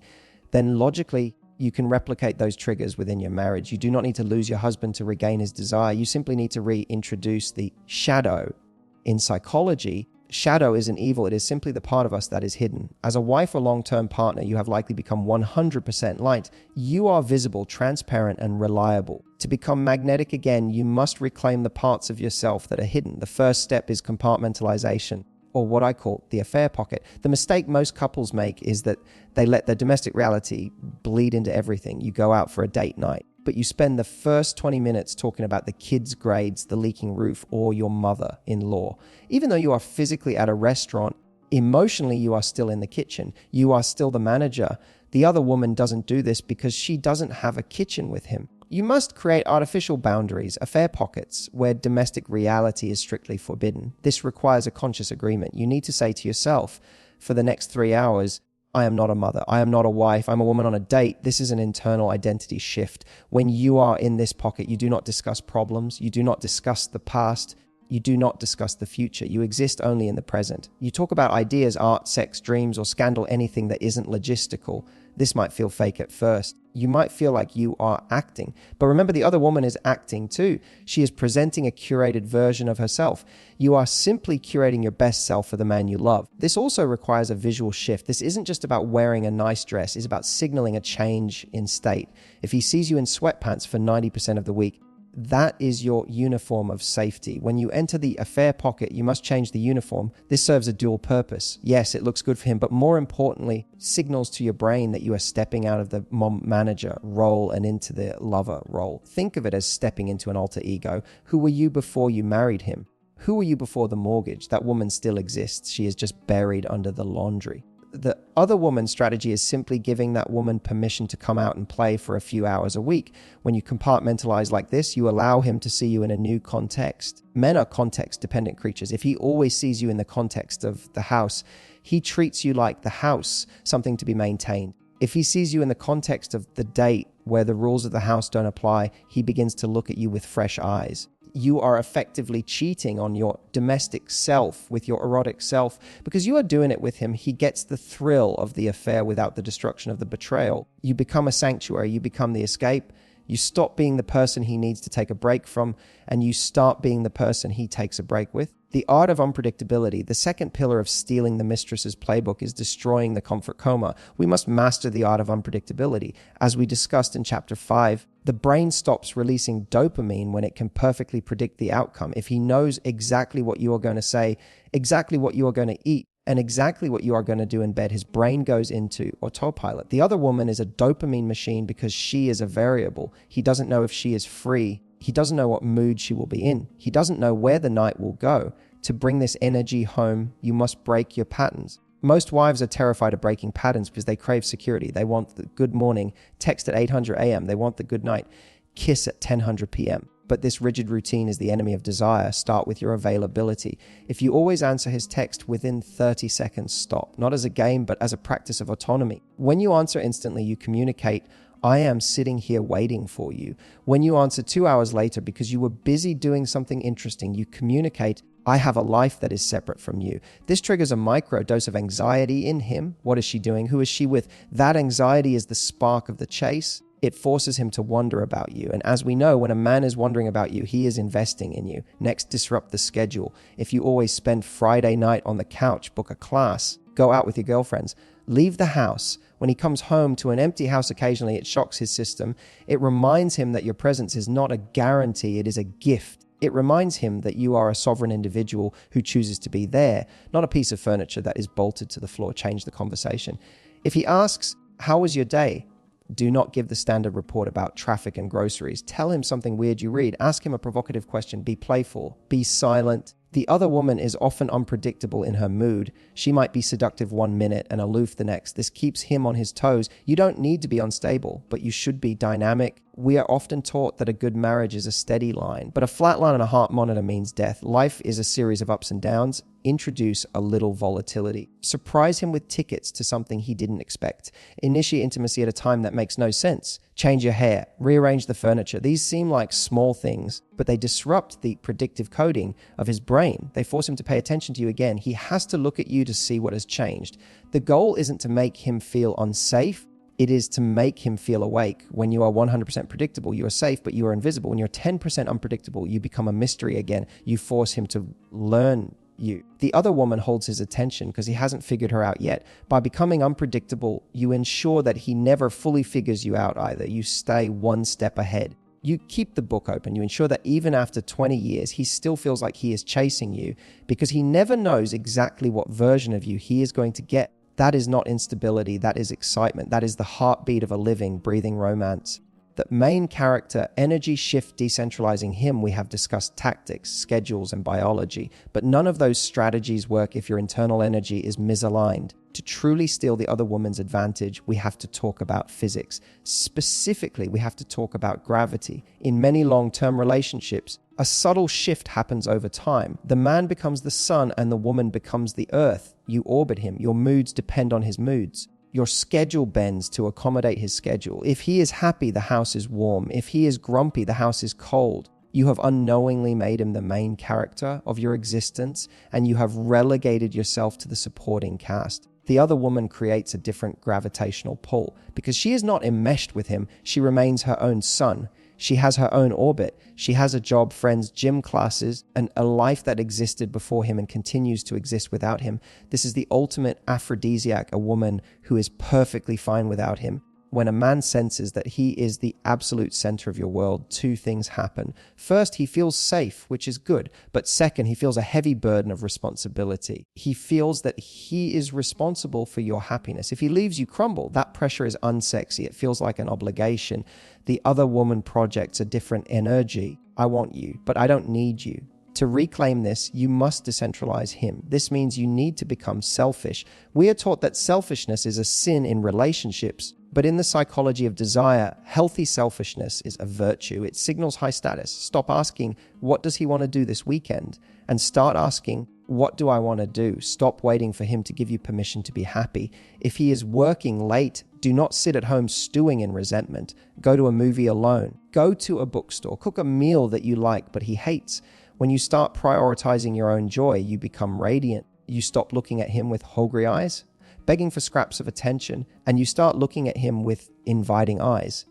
then logically, you can replicate those triggers within your marriage. You do not need to lose your husband to regain his desire. You simply need to reintroduce the shadow. In psychology, shadow isn't evil. It is simply the part of us that is hidden. As a wife or long-term partner, you have likely become 100% light. You are visible, transparent, and reliable. To become magnetic again, you must reclaim the parts of yourself that are hidden. The first step is compartmentalization, or what I call the affair pocket. The mistake most couples make is that they let their domestic reality bleed into everything. You go out for a date night, but you spend the first 20 minutes talking about the kids' grades, the leaking roof, or your mother-in-law. Even though you are physically at a restaurant, emotionally you are still in the kitchen. You are still the manager. The other woman doesn't do this because she doesn't have a kitchen with him. You must create artificial boundaries, affair pockets, where domestic reality is strictly forbidden. This requires a conscious agreement. You need to say to yourself, for the next 3 hours, I am not a mother. I am not a wife. I'm a woman on a date. This is an internal identity shift. When you are in this pocket, you do not discuss problems. You do not discuss the past. You do not discuss the future. You exist only in the present. You talk about ideas, art, sex, dreams, or scandal, anything that isn't logistical. This might feel fake at first. You might feel like you are acting. But remember, the other woman is acting too. She is presenting a curated version of herself. You are simply curating your best self for the man you love. This also requires a visual shift. This isn't just about wearing a nice dress. It's about signaling a change in state. If he sees you in sweatpants for 90% of the week, That is your uniform of safety. When you enter the affair pocket, you must change the uniform. This serves a dual purpose. Yes, it looks good for him, but more importantly, signals to your brain that you are stepping out of the mom manager role and into the lover role. Think of it as stepping into an alter ego. Who were you before you married him? Who were you before the mortgage? That woman still exists. She is just buried under the laundry. The other woman's strategy is simply giving that woman permission to come out and play for a few hours a week. When you compartmentalize like this, you allow him to see you in a new context. Men are context-dependent creatures. If he always sees you in the context of the house, he treats you like the house, something to be maintained. If he sees you in the context of the date, where the rules of the house don't apply, he begins to look at you with fresh eyes. You are effectively cheating on your domestic self with your erotic self because you are doing it with him. He gets the thrill of the affair without the destruction of the betrayal. You become a sanctuary. You become the escape. You stop being the person he needs to take a break from, and you start being the person he takes a break with. The art of unpredictability, the second pillar of stealing the mistress's playbook, is destroying the comfort coma. We must master the art of unpredictability. As we discussed in chapter 5, the brain stops releasing dopamine when it can perfectly predict the outcome. If he knows exactly what you are going to say, exactly what you are going to eat, and exactly what you are going to do in bed, his brain goes into autopilot. The other woman is a dopamine machine because she is a variable. He doesn't know if she is free. He doesn't know what mood she will be in. He doesn't know where the night will go. To bring this energy home, you must break your patterns. Most wives are terrified of breaking patterns because they crave security. They want the good morning, text at 800 a.m. They want the good night, kiss at 10:00 p.m. But this rigid routine is the enemy of desire. Start with your availability. If you always answer his text within 30 seconds, stop. Not as a game, but as a practice of autonomy. When you answer instantly, you communicate, I am sitting here waiting for you. When you answer 2 hours later because you were busy doing something interesting, you communicate, I have a life that is separate from you. This triggers a micro dose of anxiety in him. What is she doing? Who is she with? That anxiety is the spark of the chase. It forces him to wonder about you. And as we know, when a man is wondering about you, he is investing in you. Next, disrupt the schedule. If you always spend Friday night on the couch, book a class, go out with your girlfriends, leave the house. When he comes home to an empty house occasionally, it shocks his system. It reminds him that your presence is not a guarantee, it is a gift. It reminds him that you are a sovereign individual who chooses to be there, not a piece of furniture that is bolted to the floor. Change the conversation. If he asks, how was your day? Do not give the standard report about traffic and groceries. Tell him something weird you read. Ask him a provocative question. Be playful. Be silent. The other woman is often unpredictable in her mood. She might be seductive 1 minute and aloof the next. This keeps him on his toes. You don't need to be unstable, but you should be dynamic. We are often taught that a good marriage is a steady line, but a flat line on a heart monitor means death. Life is a series of ups and downs. Introduce a little volatility. Surprise him with tickets to something he didn't expect. Initiate intimacy at a time that makes no sense. Change your hair. Rearrange the furniture. These seem like small things, but they disrupt the predictive coding of his brain. They force him to pay attention to you again. He has to look at you to see what has changed. The goal isn't to make him feel unsafe. It is to make him feel awake. When you are 100% predictable, you are safe, but you are invisible. When you're 10% unpredictable, you become a mystery again. You force him to learn you. The other woman holds his attention because he hasn't figured her out yet. By becoming unpredictable, you ensure that he never fully figures you out either. You stay one step ahead. You keep the book open. You ensure that even after 20 years, he still feels like he is chasing you because he never knows exactly what version of you he is going to get. That is not instability. That is excitement. That is the heartbeat of a living, breathing romance. The main character, energy shift decentralizing him, we have discussed tactics, schedules, and biology, but none of those strategies work if your internal energy is misaligned. To truly steal the other woman's advantage, we have to talk about physics. Specifically, we have to talk about gravity. In many long-term relationships, a subtle shift happens over time. The man becomes the sun and the woman becomes the earth. You orbit him. Your moods depend on his moods. Your schedule bends to accommodate his schedule. If he is happy, the house is warm. If he is grumpy, the house is cold. You have unknowingly made him the main character of your existence, and you have relegated yourself to the supporting cast. The other woman creates a different gravitational pull. Because she is not enmeshed with him, she remains her own sun. She has her own orbit. She has a job, friends, gym classes, and a life that existed before him and continues to exist without him. This is the ultimate aphrodisiac, a woman who is perfectly fine without him. When a man senses that he is the absolute center of your world, two things happen. First, he feels safe, which is good. But second, he feels a heavy burden of responsibility. He feels that he is responsible for your happiness. If he leaves you crumble, that pressure is unsexy. It feels like an obligation. The other woman projects a different energy. I want you, but I don't need you. To reclaim this, you must decentralize him. This means you need to become selfish. We are taught that selfishness is a sin in relationships, but in the psychology of desire, healthy selfishness is a virtue. It signals high status. Stop asking, what does he want to do this weekend? And start asking, what do I want to do? Stop waiting for him to give you permission to be happy. If he is working late, do not sit at home stewing in resentment. Go to a movie alone. Go to a bookstore. Cook a meal that you like but he hates. When you start prioritizing your own joy, you become radiant. You stop looking at him with hungry eyes, begging for scraps of attention, and you start looking at him with inviting eyes.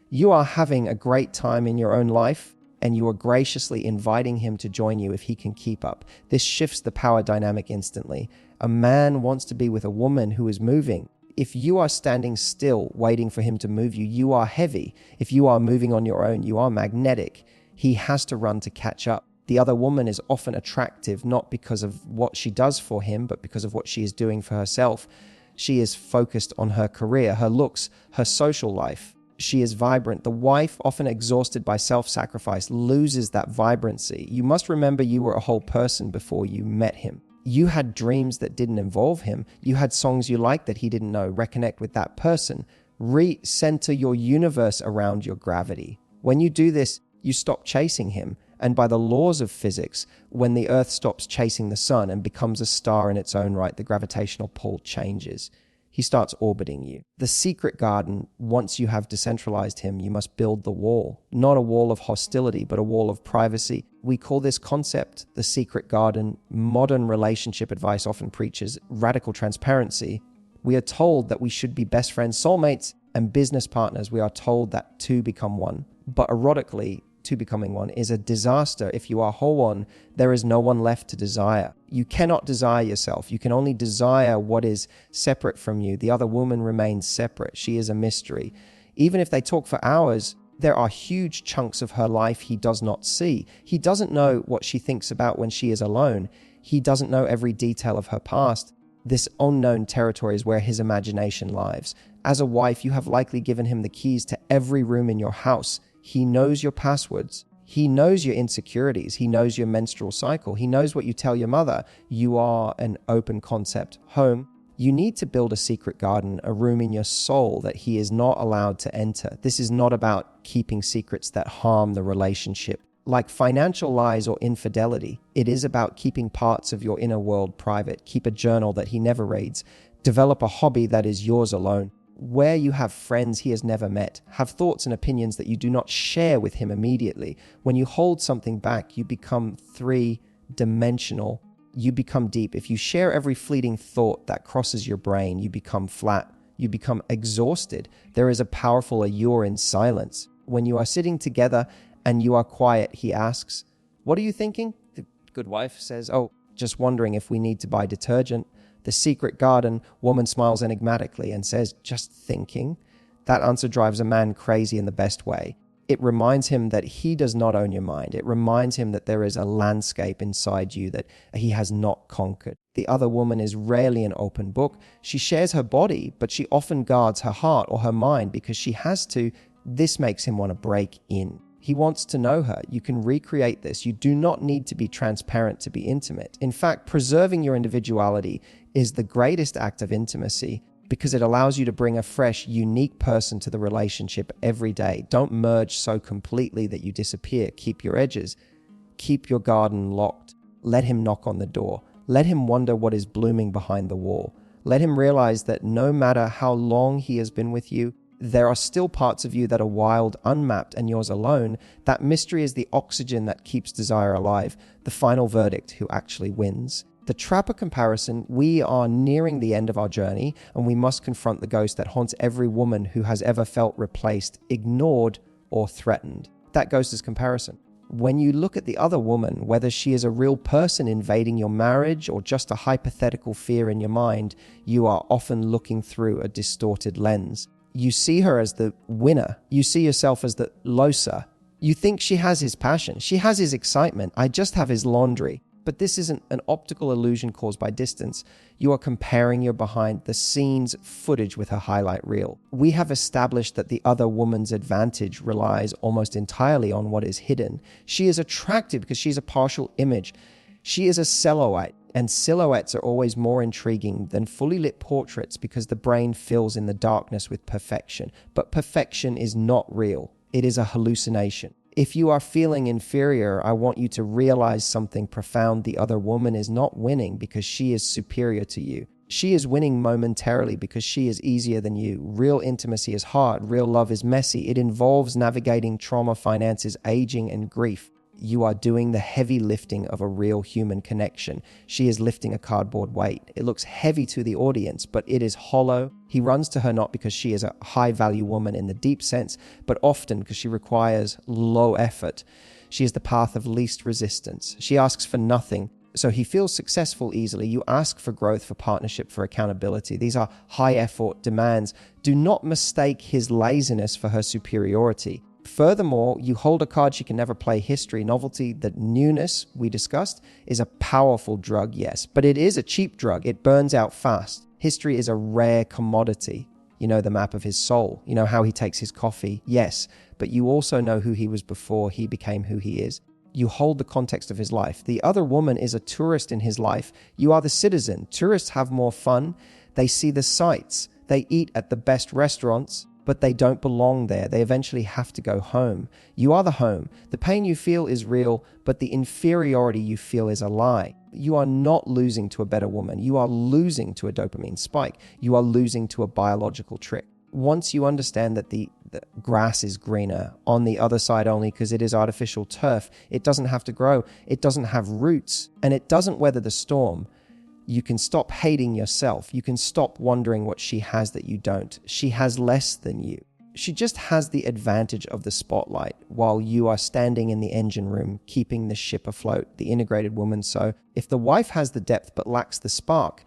You are having a great time in your own life, and you are graciously inviting him to join you if he can keep up. This shifts the power dynamic instantly. A man wants to be with a woman who is moving. If you are standing still, waiting for him to move you, you are heavy. If you are moving on your own, you are magnetic. He has to run to catch up. The other woman is often attractive, not because of what she does for him, but because of what she is doing for herself. She is focused on her career, her looks, her social life. She is vibrant. The wife, often exhausted by self-sacrifice, loses that vibrancy. You must remember you were a whole person before you met him. You had dreams that didn't involve him. You had songs you liked that he didn't know. Reconnect with that person. Recenter your universe around your gravity. When you do this, you stop chasing him. And by the laws of physics, when the Earth stops chasing the sun and becomes a star in its own right, the gravitational pull changes. He starts orbiting you. The secret garden, once you have decentralized him, you must build the wall. Not a wall of hostility, but a wall of privacy. We call this concept the secret garden. Modern relationship advice often preaches radical transparency. We are told that we should be best friends, soulmates, and business partners. We are told that two become one. But erotically, two becoming one is a disaster. If you are whole one, there is no one left to desire. You cannot desire yourself. You can only desire what is separate from you. The other woman remains separate. She is a mystery. Even if they talk for hours, there are huge chunks of her life he does not see. He doesn't know what she thinks about when she is alone. He doesn't know every detail of her past. This unknown territory is where his imagination lives. As a wife, you have likely given him the keys to every room in your house. He knows your passwords. He knows your insecurities. He knows your menstrual cycle. He knows what you tell your mother. You are an open concept home. You need to build a secret garden, a room in your soul that he is not allowed to enter. This is not about keeping secrets that harm the relationship, like financial lies or infidelity. It is about keeping parts of your inner world private. Keep a journal that he never reads. Develop a hobby that is yours alone. Where you have friends he has never met. Have thoughts and opinions that you do not share with him immediately. When you hold something back, you become three-dimensional. You become deep. If you share every fleeting thought that crosses your brain, you become flat. You become exhausted. There is a powerful allure in silence. When you are sitting together and you are quiet, he asks, "What are you thinking?" The good wife says, "Oh, just wondering if we need to buy detergent." The secret garden, woman smiles enigmatically and says, "Just thinking?" That answer drives a man crazy in the best way. It reminds him that he does not own your mind. It reminds him that there is a landscape inside you that he has not conquered. The other woman is rarely an open book. She shares her body, but she often guards her heart or her mind because she has to. This makes him want to break in. He wants to know her. You can recreate this. You do not need to be transparent to be intimate. In fact, preserving your individuality is the greatest act of intimacy because it allows you to bring a fresh, unique person to the relationship every day. Don't merge so completely that you disappear. Keep your edges. Keep your garden locked. Let him knock on the door. Let him wonder what is blooming behind the wall. Let him realize that no matter how long he has been with you, there are still parts of you that are wild, unmapped, and yours alone. That mystery is the oxygen that keeps desire alive. The final verdict, who actually wins. The trap of comparison, we are nearing the end of our journey, and we must confront the ghost that haunts every woman who has ever felt replaced, ignored, or threatened. That ghost is comparison. When you look at the other woman, whether she is a real person invading your marriage or just a hypothetical fear in your mind, you are often looking through a distorted lens. You see her as the winner. You see yourself as the loser. You think she has his passion. She has his excitement. I just have his laundry. But this isn't an optical illusion caused by distance. You are comparing your behind the scenes footage with her highlight reel. We have established that the other woman's advantage relies almost entirely on what is hidden. She is attractive because she's a partial image. She is a silhouette, and silhouettes are always more intriguing than fully lit portraits because the brain fills in the darkness with perfection. But perfection is not real. It is a hallucination. If you are feeling inferior, I want you to realize something profound. The other woman is not winning because she is superior to you. She is winning momentarily because she is easier than you. Real intimacy is hard. Real love is messy. It involves navigating trauma, finances, aging, and grief. You are doing the heavy lifting of a real human connection. She is lifting a cardboard weight. It looks heavy to the audience, but it is hollow. He runs to her not because she is a high-value woman in the deep sense, but often because she requires low effort. She is the path of least resistance. She asks for nothing, so he feels successful easily. You ask for growth, for partnership, for accountability. These are high-effort demands. Do not mistake his laziness for her superiority. Furthermore, you hold a card she can never play. History, novelty, the newness we discussed is a powerful drug, yes, but it is a cheap drug. It burns out fast. History is a rare commodity. You know the map of his soul. You know how he takes his coffee, yes, but you also know who he was before he became who he is. You hold the context of his life. The other woman is a tourist in his life. You are the citizen. Tourists have more fun. They see the sights. They eat at the best restaurants, but they don't belong there. They eventually have to go home. You are the home. The pain you feel is real, but the inferiority you feel is a lie. You are not losing to a better woman. You are losing to a dopamine spike. You are losing to a biological trick. Once you understand that the grass is greener on the other side only because it is artificial turf, it doesn't have to grow, it doesn't have roots, and it doesn't weather the storm, you can stop hating yourself. You can stop wondering what she has that you don't. She has less than you. She just has the advantage of the spotlight while you are standing in the engine room, keeping the ship afloat, the integrated woman. So if the wife has the depth but lacks the spark,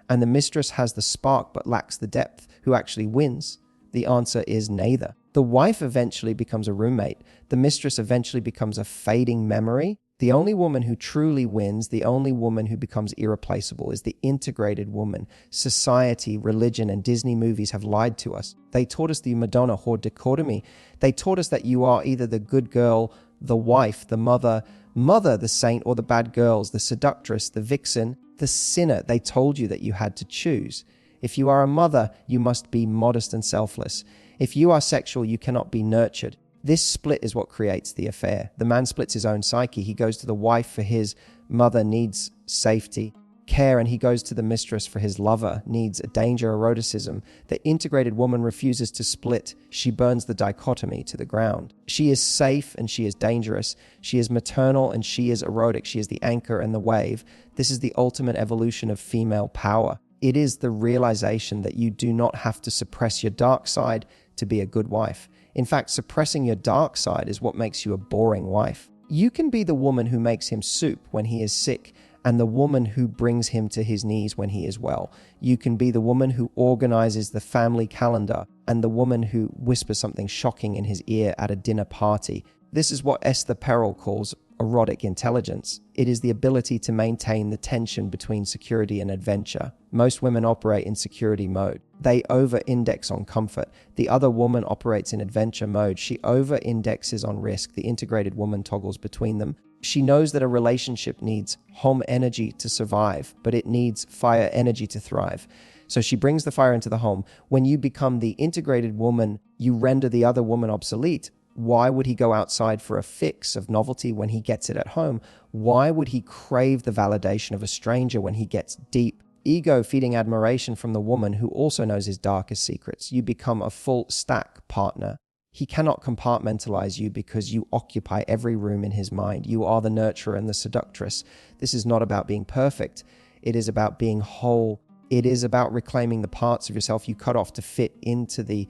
and the mistress has the spark but lacks the depth, who actually wins? The answer is neither. The wife eventually becomes a roommate. The mistress eventually becomes a fading memory. The only woman who truly wins, the only woman who becomes irreplaceable, is the integrated woman. Society, religion, and Disney movies have lied to us. They taught us the Madonna whore dichotomy. They taught us that you are either the good girl, the wife, the mother, the saint, or the bad girls, the seductress, the vixen, the sinner. They told you that you had to choose. If you are a mother, you must be modest and selfless. If you are sexual, you cannot be nurtured. This split is what creates the affair. The man splits his own psyche. He goes to the wife for his mother needs safety, care, and he goes to the mistress for his lover needs danger, eroticism. The integrated woman refuses to split. She burns the dichotomy to the ground. She is safe and she is dangerous. She is maternal and she is erotic. She is the anchor and the wave. This is the ultimate evolution of female power. It is the realization that you do not have to suppress your dark side to be a good wife. In fact, suppressing your dark side is what makes you a boring wife. You can be the woman who makes him soup when he is sick and the woman who brings him to his knees when he is well. You can be the woman who organizes the family calendar and the woman who whispers something shocking in his ear at a dinner party. This is what Esther Perel calls erotic intelligence. It is the ability to maintain the tension between security and adventure. Most women operate in security mode. They over-index on comfort. The other woman operates in adventure mode. She over-indexes on risk. The integrated woman toggles between them. She knows that a relationship needs home energy to survive, but it needs fire energy to thrive. So she brings the fire into the home. When you become the integrated woman, you render the other woman obsolete. Why would he go outside for a fix of novelty when he gets it at home? Why would he crave the validation of a stranger when he gets deep ego-feeding admiration from the woman who also knows his darkest secrets? You become a full stack partner. He cannot compartmentalize you because you occupy every room in his mind. You are the nurturer and the seductress. This is not about being perfect. It is about being whole. It is about reclaiming the parts of yourself you cut off to fit into the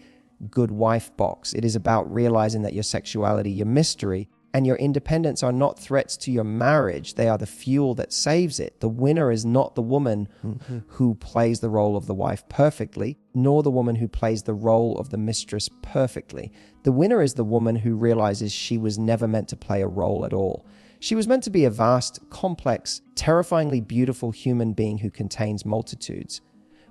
good wife box. It is about realizing that your sexuality, your mystery, and your independence are not threats to your marriage. They are the fuel that saves it. The winner is not the woman who plays the role of the wife perfectly, nor the woman who plays the role of the mistress perfectly. The winner is the woman who realizes she was never meant to play a role at all. She was meant to be a vast, complex, terrifyingly beautiful human being who contains multitudes.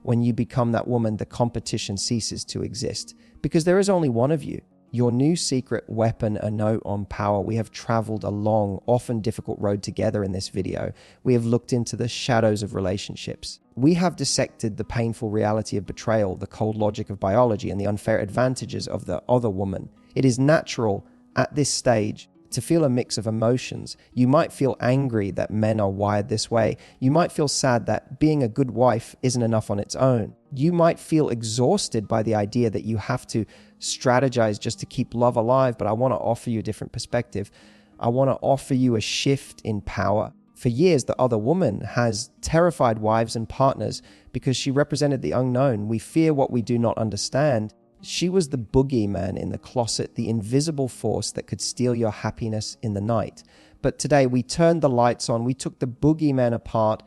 When you become that woman, the competition ceases to exist, because there is only one of you. Your new secret weapon, a note on power. We have traveled a long, often difficult road together in this video. We have looked into the shadows of relationships. We have dissected the painful reality of betrayal, the cold logic of biology, and the unfair advantages of the other woman. It is natural at this stage to feel a mix of emotions. You might feel angry that men are wired this way. You might feel sad that being a good wife isn't enough on its own. You might feel exhausted by the idea that you have to strategize just to keep love alive, but I want to offer you a different perspective. I want to offer you a shift in power. For years, the other woman has terrified wives and partners because she represented the unknown. We fear what we do not understand. She was the boogeyman in the closet, the invisible force that could steal your happiness in the night. But today we turned the lights on. We took the boogeyman apart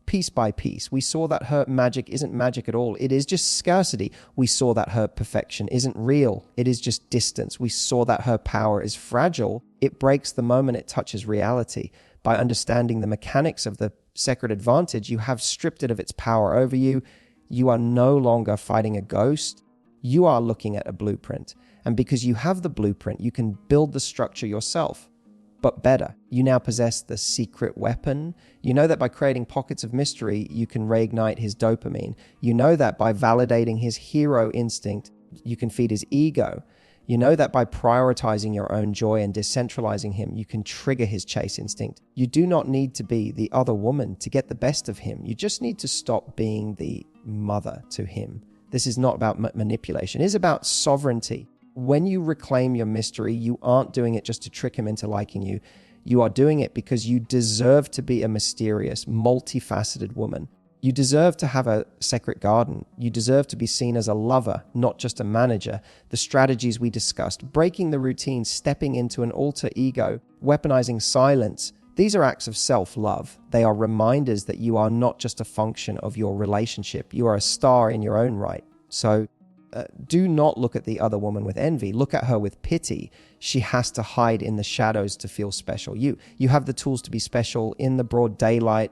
piece by piece. We saw that her magic isn't magic at all. It is just scarcity. We saw that her perfection isn't real. It is just distance. We saw that her power is fragile. It breaks the moment it touches reality. By understanding the mechanics of the sacred advantage, you have stripped it of its power over you. You are no longer fighting a ghost. You are looking at a blueprint. And because you have the blueprint, you can build the structure yourself. But better, you now possess the secret weapon. You know that by creating pockets of mystery, you can reignite his dopamine. You know that by validating his hero instinct, you can feed his ego. You know that by prioritizing your own joy and decentralizing him, you can trigger his chase instinct. You do not need to be the other woman to get the best of him. You just need to stop being the mother to him. This is not about manipulation. It is about sovereignty. When you reclaim your mystery, you aren't doing it just to trick him into liking you. You are doing it because you deserve to be a mysterious, multifaceted woman. You deserve to have a sacred garden. You deserve to be seen as a lover, not just a manager. The strategies we discussed, breaking the routine, stepping into an alter ego, weaponizing silence, these are acts of self-love. They are reminders that you are not just a function of your relationship. You are a star in your own right. So do not look at the other woman with envy. Look at her with pity. She has to hide in the shadows to feel special. You have the tools to be special in the broad daylight.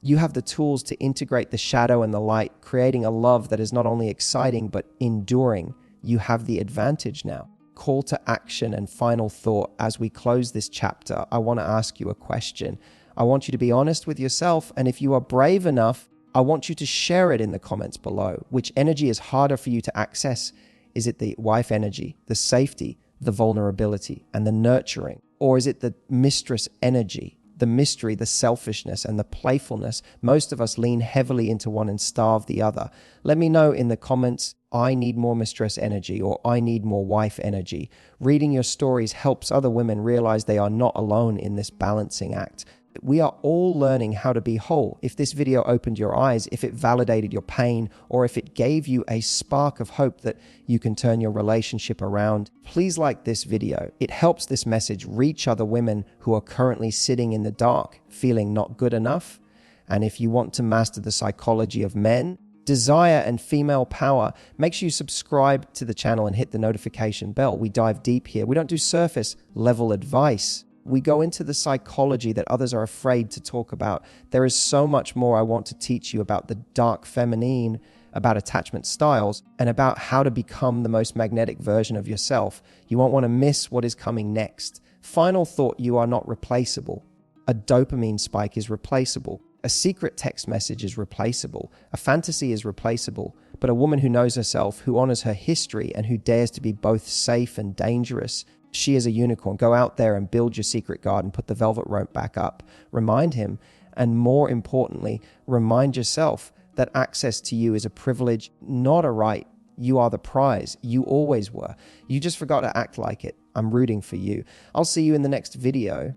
You have the tools to integrate the shadow and the light, creating a love that is not only exciting, but enduring. You have the advantage now. Call to action and final thought as we close this chapter. I want to ask you a question. I want you to be honest with yourself, and if you are brave enough, I want you to share it in the comments below. Which energy is harder for you to access? Is it the wife energy, the safety, the vulnerability, and the nurturing? Or is it the mistress energy, the mystery, the selfishness, and the playfulness? Most of us lean heavily into one and starve the other. Let me know in the comments, I need more mistress energy, or I need more wife energy. Reading your stories helps other women realize they are not alone in this balancing act. We are all learning how to be whole. If this video opened your eyes, if it validated your pain, or if it gave you a spark of hope that you can turn your relationship around, please like this video. It helps this message reach other women who are currently sitting in the dark, feeling not good enough. And if you want to master the psychology of men, desire, and female power, make sure you subscribe to the channel and hit the notification bell. We dive deep here. We don't do surface level advice. We go into the psychology that others are afraid to talk about. There is so much more I want to teach you about the dark feminine, about attachment styles, and about how to become the most magnetic version of yourself. You won't want to miss what is coming next. Final thought, you are not replaceable. A dopamine spike is replaceable. A secret text message is replaceable. A fantasy is replaceable. But a woman who knows herself, who honors her history, and who dares to be both safe and dangerous, she is a unicorn. Go out there and build your secret garden. Put the velvet rope back up. Remind him, and more importantly, remind yourself that access to you is a privilege, not a right. You are the prize. You always were. You just forgot to act like it. I'm rooting for you. I'll see you in the next video.